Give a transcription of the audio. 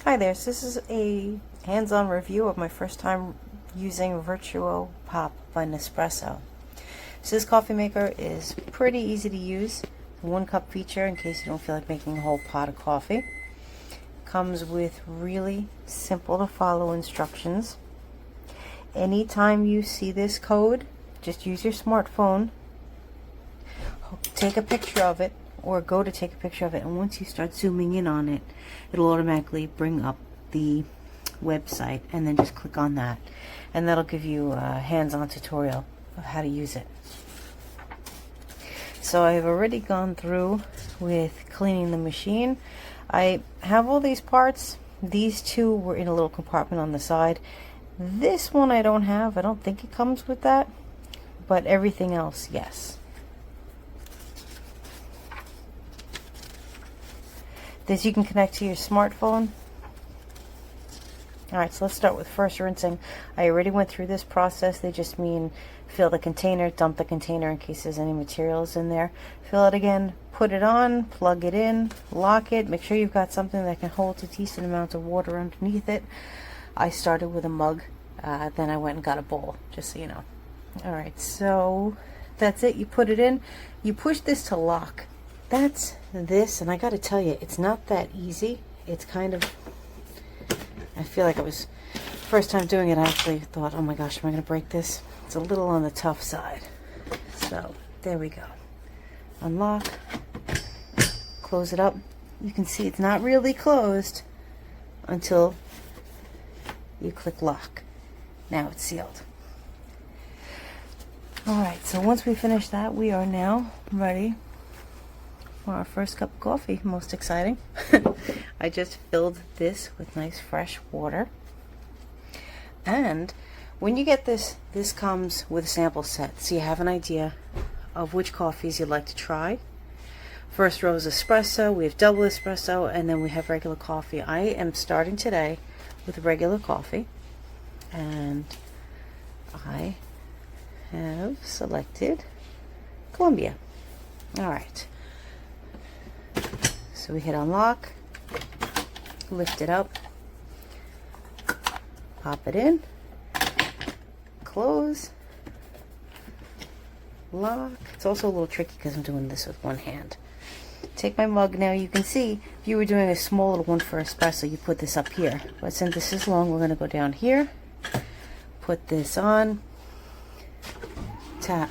Hi there, so this is a hands-on review of my first time using Vertuo Pop by Nespresso. So this coffee maker is pretty easy to use. 1 cup feature in case you don't feel like making a whole pot of coffee. Comes with really simple to follow instructions. Anytime you see this code, just use your smartphone, take a picture of it, or go to take a picture of it, and once you start zooming in on it, it'll automatically bring up the website, and then just click on that, and that'll give you a hands-on tutorial of how to use it. So I've already gone through with cleaning the machine. I have all these parts. These two were in a little compartment on the side. This one I don't have. I don't think it comes with that, but everything else, yes. This you can connect to your smartphone. Alright, so let's start with first rinsing. I already went through this process. They just mean fill the container, dump the container in case there's any materials in there. Fill it again, put it on, plug it in, lock it. Make sure you've got something that can hold a decent amount of water underneath it. I started with a mug, then I went and got a bowl, just so you know. Alright, so that's it. You put it in. You push this to lock. That's this, and I gotta tell you, it's not that easy. It's kind of, I feel like first time doing it, I actually thought, oh my gosh, am I gonna break this? It's a little on the tough side. So, there we go. Unlock, close it up. You can see it's not really closed until you click lock. Now it's sealed. Alright, so once we finish that, we are now ready for our first cup of coffee. Most exciting. I just filled this with nice fresh water. And when you get this comes with a sample set, so you have an idea of which coffees you'd like to try. First row is espresso, we have double espresso, and then we have regular coffee. I am starting today with regular coffee, and I have selected Colombia. Alright. So we hit unlock, lift it up, pop it in, close, lock. It's also a little tricky because I'm doing this with one hand. Take my mug now. You can see if you were doing a small little one for espresso, you put this up here. But since this is long, we're going to go down here, put this on, tap